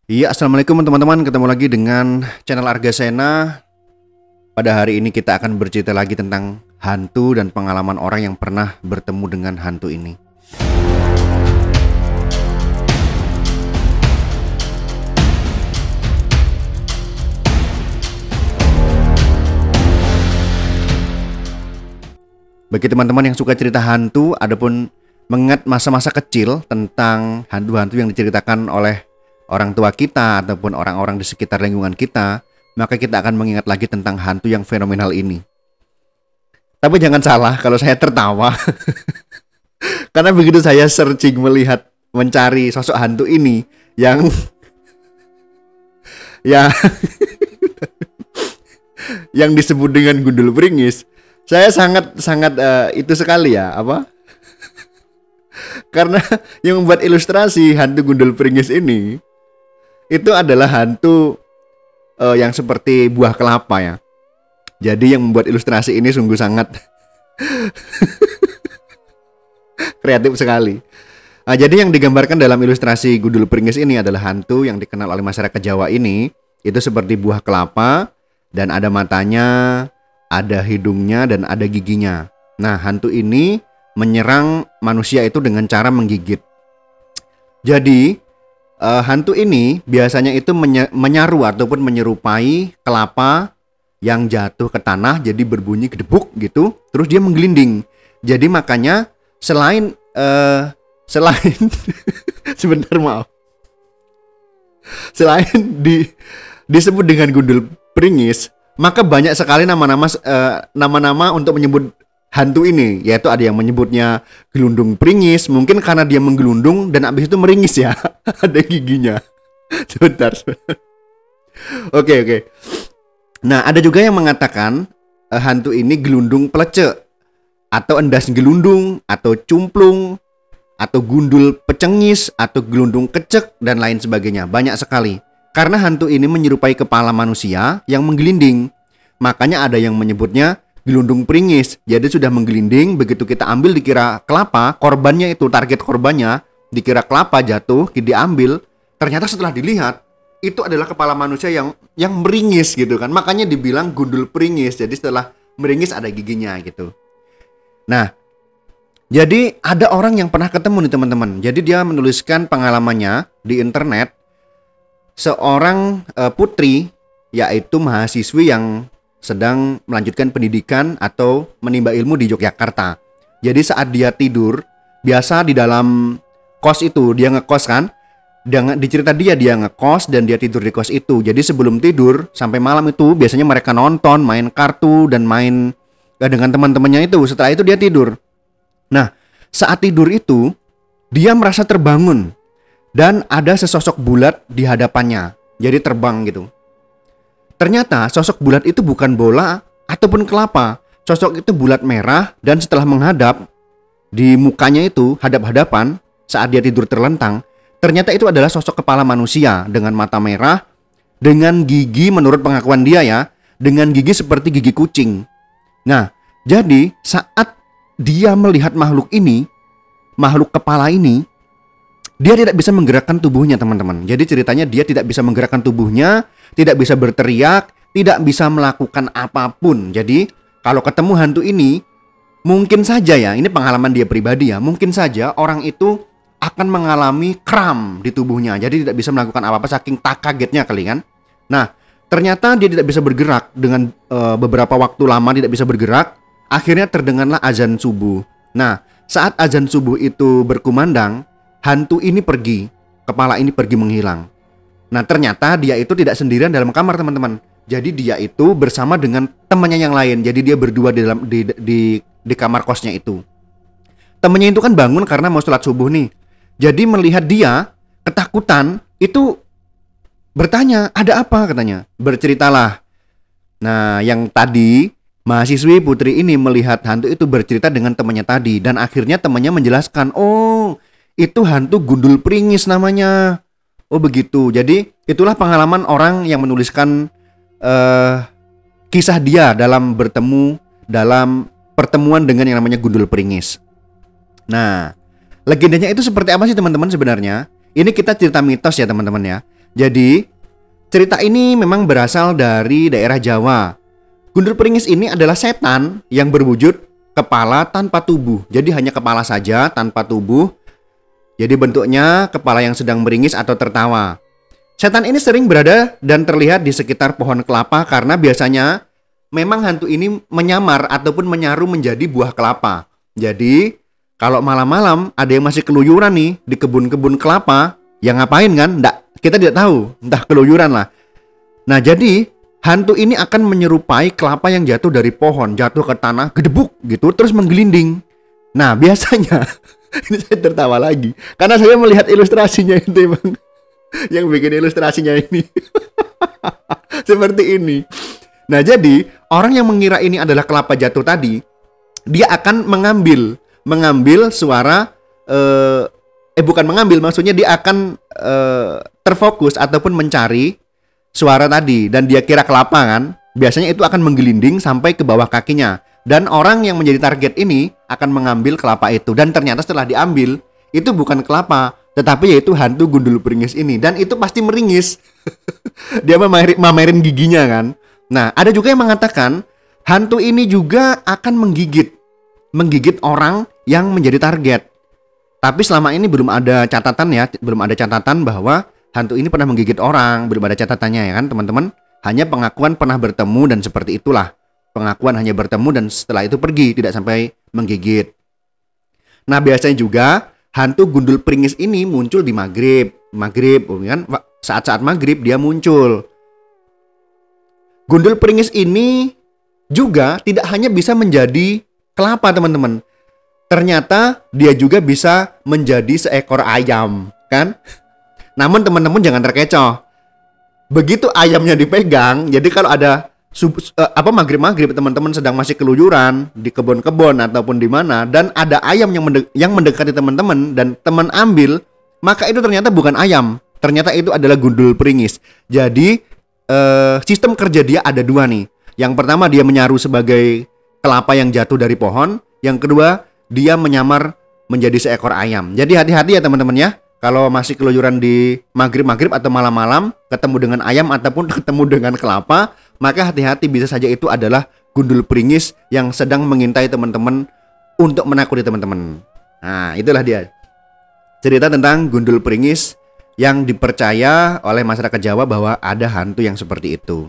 Iya, assalamualaikum teman-teman. Ketemu lagi dengan channel Argasena. Pada hari ini kita akan bercerita lagi tentang hantu dan pengalaman orang yang pernah bertemu dengan hantu ini. Bagi teman-teman yang suka cerita hantu, adapun mengingat masa-masa kecil tentang hantu-hantu yang diceritakan oleh orang tua kita ataupun orang-orang di sekitar lingkungan kita, maka kita akan mengingat lagi tentang hantu yang fenomenal ini. Tapi jangan salah kalau saya tertawa karena begitu saya searching melihat mencari sosok hantu ini yang ya yang disebut dengan gundul pringis, saya sangat itu sekali ya, apa? Karena yang membuat ilustrasi hantu gundul pringis ini itu adalah hantu yang seperti buah kelapa ya. Jadi yang membuat ilustrasi ini sungguh sangat kreatif sekali. Nah, jadi yang digambarkan dalam ilustrasi gundul pringis ini adalah hantu yang dikenal oleh masyarakat Jawa ini itu seperti buah kelapa dan ada matanya, ada hidungnya dan ada giginya. Nah, hantu ini menyerang manusia itu dengan cara menggigit. Jadi hantu ini biasanya itu menyaru ataupun menyerupai kelapa yang jatuh ke tanah jadi berbunyi gedebuk gitu, terus dia menggelinding. Jadi makanya selain sebentar maaf. Selain disebut dengan gundul pringis, maka banyak sekali nama-nama untuk menyebut hantu ini, yaitu ada yang menyebutnya gelundung pringis, mungkin karena dia menggelundung dan abis itu meringis ya, ada giginya. Sebentar. Oke. Nah, ada juga yang mengatakan hantu ini gelundung pelece, atau endas gelundung, atau cumplung, atau gundul pecengis, atau gelundung kecek, dan lain sebagainya. Banyak sekali. Karena hantu ini menyerupai kepala manusia yang menggelinding. Makanya ada yang menyebutnya gelundung pringis. Jadi sudah menggelinding, begitu kita ambil dikira kelapa, korbannya itu target korbannya dikira kelapa jatuh, diambil, ternyata setelah dilihat itu adalah kepala manusia yang meringis gitu kan. Makanya dibilang gundul pringis. Jadi setelah meringis ada giginya gitu. Nah, jadi ada orang yang pernah ketemu nih teman-teman. Jadi dia menuliskan pengalamannya di internet. Seorang putri, yaitu mahasiswi yang sedang melanjutkan pendidikan atau menimba ilmu di Yogyakarta. Jadi saat dia tidur, biasa di dalam kos itu, dia ngekos kan? Dicerita dia ngekos dan dia tidur di kos itu. Jadi sebelum tidur sampai malam itu biasanya mereka nonton, main kartu dan main dengan teman-temannya itu. Setelah itu dia tidur. Nah, saat tidur itu dia merasa terbangun dan ada sesosok bulat di hadapannya. Jadi terbang gitu. Ternyata sosok bulat itu bukan bola ataupun kelapa. Sosok itu bulat merah dan setelah menghadap di mukanya itu hadap-hadapan saat dia tidur terlentang, ternyata itu adalah sosok kepala manusia dengan mata merah, dengan gigi menurut pengakuan dia ya, dengan gigi seperti gigi kucing. Nah, jadi saat dia melihat makhluk ini, makhluk kepala ini, dia tidak bisa menggerakkan tubuhnya teman-teman. Jadi ceritanya dia tidak bisa menggerakkan tubuhnya, tidak bisa berteriak, tidak bisa melakukan apapun. Jadi kalau ketemu hantu ini, mungkin saja ya, ini pengalaman dia pribadi ya, mungkin saja orang itu akan mengalami kram di tubuhnya. Jadi tidak bisa melakukan apa-apa saking tak kagetnya kali kan. Nah, ternyata dia tidak bisa bergerak dengan beberapa waktu lama tidak bisa bergerak. Akhirnya terdengarlah azan subuh. Nah, saat azan subuh itu berkumandang, hantu ini pergi, kepala ini pergi menghilang. Nah, ternyata dia itu tidak sendirian dalam kamar teman-teman. Jadi dia itu bersama dengan temannya yang lain. Jadi dia berdua di kamar kosnya itu. Temannya itu kan bangun karena mau sholat subuh nih. Jadi melihat dia ketakutan itu bertanya, ada apa katanya. Berceritalah. Nah, yang tadi mahasiswi putri ini melihat hantu itu bercerita dengan temannya tadi. Dan akhirnya temannya menjelaskan, oh itu hantu gundul pringis namanya. Oh begitu. Jadi itulah pengalaman orang yang menuliskan kisah dia dalam pertemuan dengan yang namanya gundul pringis. Nah, legendanya itu seperti apa sih teman-teman sebenarnya? Ini kita cerita mitos ya teman-teman ya. Jadi, cerita ini memang berasal dari daerah Jawa. Gundul Pringis ini adalah setan yang berwujud kepala tanpa tubuh. Jadi hanya kepala saja tanpa tubuh. Jadi bentuknya kepala yang sedang meringis atau tertawa. Setan ini sering berada dan terlihat di sekitar pohon kelapa karena biasanya memang hantu ini menyamar ataupun menyaru menjadi buah kelapa. Jadi kalau malam-malam ada yang masih keluyuran nih di kebun-kebun kelapa, yang ngapain kan? Kita tidak tahu, entah keluyuran lah. Nah jadi hantu ini akan menyerupai kelapa yang jatuh dari pohon, jatuh ke tanah, gedebuk gitu, terus menggelinding. Nah biasanya, ini saya tertawa lagi, karena saya melihat ilustrasinya itu emang. Yang bikin ilustrasinya ini seperti ini. Nah jadi orang yang mengira ini adalah kelapa jatuh tadi, dia akan mengambil suara bukan mengambil, maksudnya dia akan terfokus ataupun mencari suara tadi, dan dia kira kelapa kan, biasanya itu akan menggelinding sampai ke bawah kakinya, dan orang yang menjadi target ini akan mengambil kelapa itu, dan ternyata setelah diambil itu bukan kelapa, tetapi yaitu hantu Gundul Pringis ini, dan itu pasti meringis. Dia mamerin giginya kan. Nah ada juga yang mengatakan hantu ini juga akan menggigit orang yang menjadi target. Tapi selama ini belum ada catatan bahwa hantu ini pernah menggigit orang, belum ada catatannya ya kan teman-teman. Hanya pengakuan pernah bertemu dan seperti itulah. Pengakuan hanya bertemu dan setelah itu pergi, tidak sampai menggigit. Nah biasanya juga hantu Gundul Pringis ini muncul di maghrib kan, saat-saat maghrib dia muncul. Gundul Pringis ini juga tidak hanya bisa menjadi kelapa teman-teman. Ternyata dia juga bisa menjadi seekor ayam kan. Namun teman-teman jangan terkecoh. Begitu ayamnya dipegang, jadi kalau ada maghrib teman-teman sedang masih keluyuran di kebun-kebun ataupun di mana, dan ada ayam yang mendekati teman-teman dan teman ambil, maka itu ternyata bukan ayam, ternyata itu adalah Gundul Pringis. Jadi sistem kerja dia ada dua nih. Yang pertama dia menyaru sebagai kelapa yang jatuh dari pohon, yang kedua dia menyamar menjadi seekor ayam. Jadi hati-hati ya teman-teman ya. Kalau masih keluyuran di maghrib atau malam-malam ketemu dengan ayam ataupun ketemu dengan kelapa, maka hati-hati, bisa saja itu adalah Gundul Pringis yang sedang mengintai teman-teman untuk menakuti teman-teman. Nah itulah dia cerita tentang Gundul Pringis yang dipercaya oleh masyarakat Jawa bahwa ada hantu yang seperti itu.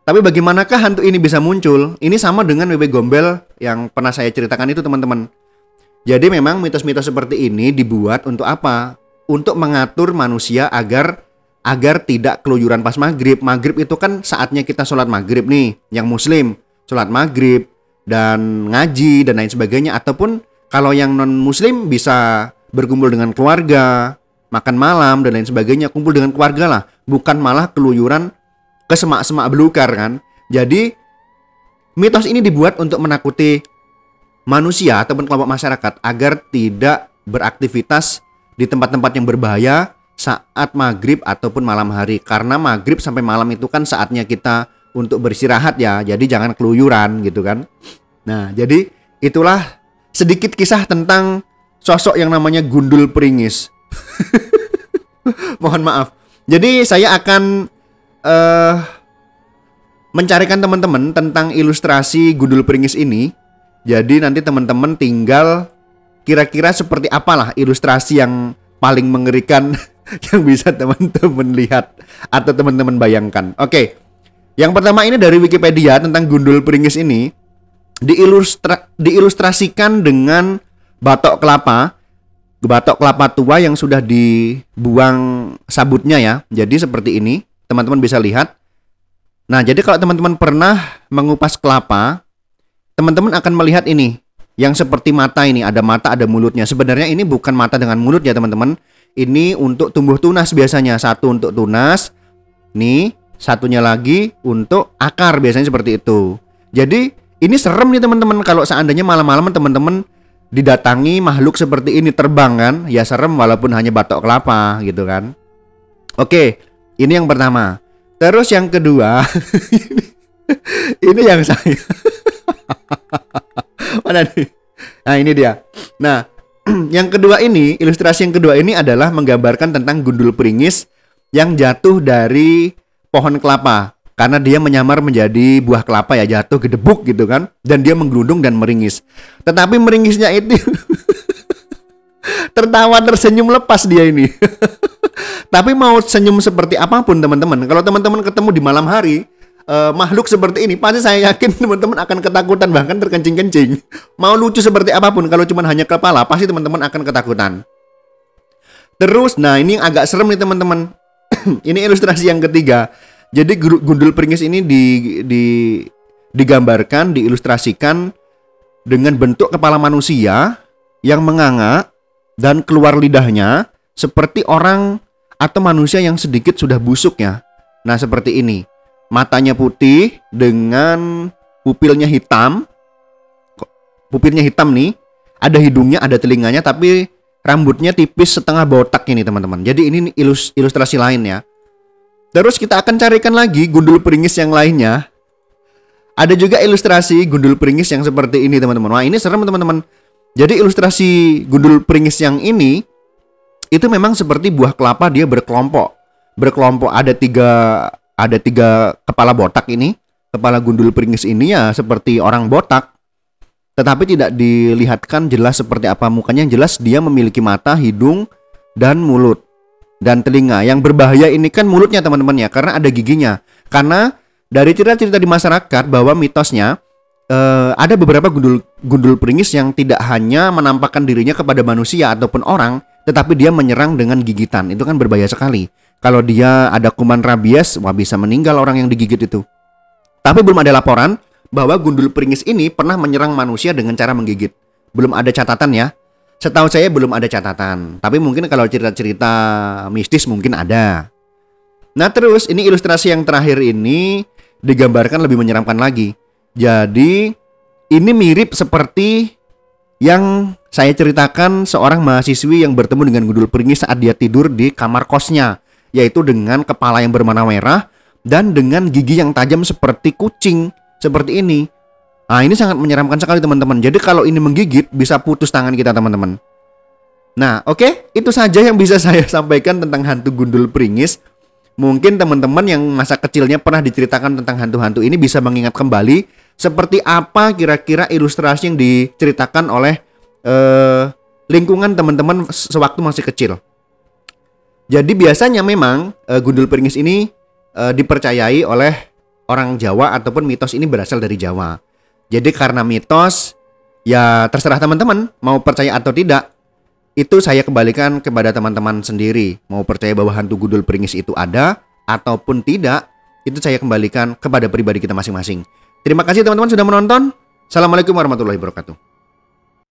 Tapi bagaimanakah hantu ini bisa muncul? Ini sama dengan Wewe Gombel yang pernah saya ceritakan itu teman-teman. Jadi memang mitos-mitos seperti ini dibuat untuk apa? Untuk mengatur manusia agar tidak keluyuran pas maghrib. Maghrib itu kan saatnya kita sholat maghrib nih, yang muslim sholat maghrib dan ngaji dan lain sebagainya. Ataupun kalau yang non muslim bisa berkumpul dengan keluarga, makan malam dan lain sebagainya, kumpul dengan keluarga lah, bukan malah keluyuran ke semak-semak belukar kan. Jadi mitos ini dibuat untuk menakuti manusia ataupun kelompok masyarakat agar tidak beraktivitas di tempat-tempat yang berbahaya saat maghrib ataupun malam hari. Karena maghrib sampai malam itu kan saatnya kita untuk beristirahat ya, jadi jangan keluyuran gitu kan. Nah jadi itulah sedikit kisah tentang sosok yang namanya Gundul Pringis. Mohon maaf. Jadi saya akan mencarikan teman-teman tentang ilustrasi Gundul Pringis ini. Jadi nanti teman-teman tinggal kira-kira seperti apalah ilustrasi yang paling mengerikan yang bisa teman-teman lihat atau teman-teman bayangkan. Oke. Yang pertama ini dari Wikipedia tentang Gundul Pringis ini diilustrasikan dengan batok kelapa tua yang sudah dibuang sabutnya ya. Jadi seperti ini, teman-teman bisa lihat. Nah, jadi kalau teman-teman pernah mengupas kelapa, teman-teman akan melihat ini yang seperti mata ini, ada mata, ada mulutnya. Sebenarnya ini bukan mata dengan mulut ya teman-teman. Ini untuk tumbuh tunas biasanya. Satu untuk tunas, nih satunya lagi untuk akar, biasanya seperti itu. Jadi ini serem nih teman-teman. Kalau seandainya malam-malam teman-teman didatangi makhluk seperti ini terbang kan, ya serem walaupun hanya batok kelapa gitu kan. Oke, ini yang pertama. Terus yang kedua, ini yang saya mana nih? Nah ini dia. Nah yang kedua ini, ilustrasi yang kedua ini adalah menggambarkan tentang Gundul Pringis yang jatuh dari pohon kelapa. Karena dia menyamar menjadi buah kelapa ya, jatuh gedebuk gitu kan. Dan dia menggelundung dan meringis. Tetapi meringisnya itu tertawa tersenyum lepas dia ini. Tapi mau senyum seperti apapun teman-teman, kalau teman-teman ketemu di malam hari makhluk seperti ini, pasti saya yakin teman-teman akan ketakutan, bahkan terkencing-kencing. Mau lucu seperti apapun, kalau cuma hanya kepala, pasti teman-teman akan ketakutan. Terus, nah ini yang agak serem nih teman-teman. Ini ilustrasi yang ketiga. Jadi gundul pringis ini digambarkan, diilustrasikan dengan bentuk kepala manusia yang menganga dan keluar lidahnya seperti orang atau manusia yang sedikit sudah busuk ya. Nah seperti ini. Matanya putih dengan pupilnya hitam. Pupilnya hitam nih. Ada hidungnya, ada telinganya, tapi rambutnya tipis setengah botak ini teman-teman. Jadi ini ilustrasi lain ya. Terus kita akan carikan lagi gundul pringis yang lainnya. Ada juga ilustrasi gundul pringis yang seperti ini teman-teman. Wah ini serem teman-teman. Jadi ilustrasi gundul pringis yang ini itu memang seperti buah kelapa, dia berkelompok. Berkelompok ada tiga kepala botak ini. Kepala gundul pringis ini ya seperti orang botak. Tetapi tidak dilihatkan jelas seperti apa mukanya. Yang jelas dia memiliki mata, hidung, dan mulut. Dan telinga. Yang berbahaya ini kan mulutnya teman-teman ya, karena ada giginya. Karena dari cerita-cerita di masyarakat bahwa mitosnya ada beberapa gundul pringis yang tidak hanya menampakkan dirinya kepada manusia ataupun orang, tetapi dia menyerang dengan gigitan. Itu kan berbahaya sekali. Kalau dia ada kuman rabies, wah bisa meninggal orang yang digigit itu. Tapi belum ada laporan bahwa gundul pringis ini pernah menyerang manusia dengan cara menggigit. Belum ada catatan ya. Setahu saya belum ada catatan. Tapi mungkin kalau cerita-cerita mistis mungkin ada. Nah terus ini ilustrasi yang terakhir ini digambarkan lebih menyeramkan lagi. Jadi ini mirip seperti yang saya ceritakan seorang mahasiswi yang bertemu dengan gundul pringis saat dia tidur di kamar kosnya. Yaitu dengan kepala yang berwarna merah dan dengan gigi yang tajam seperti kucing. Seperti ini. Nah ini sangat menyeramkan sekali teman-teman. Jadi kalau ini menggigit bisa putus tangan kita teman-teman. Nah oke, itu saja yang bisa saya sampaikan tentang hantu gundul pringis. Mungkin teman-teman yang masa kecilnya pernah diceritakan tentang hantu-hantu ini bisa mengingat kembali seperti apa kira-kira ilustrasi yang diceritakan oleh lingkungan teman-teman sewaktu masih kecil. Jadi biasanya memang gundul pringis ini dipercayai oleh orang Jawa ataupun mitos ini berasal dari Jawa. Jadi karena mitos, ya terserah teman-teman mau percaya atau tidak. Itu saya kembalikan kepada teman-teman sendiri. Mau percaya bahwa hantu gundul pringis itu ada ataupun tidak, itu saya kembalikan kepada pribadi kita masing-masing. Terima kasih teman-teman sudah menonton. Assalamualaikum warahmatullahi wabarakatuh.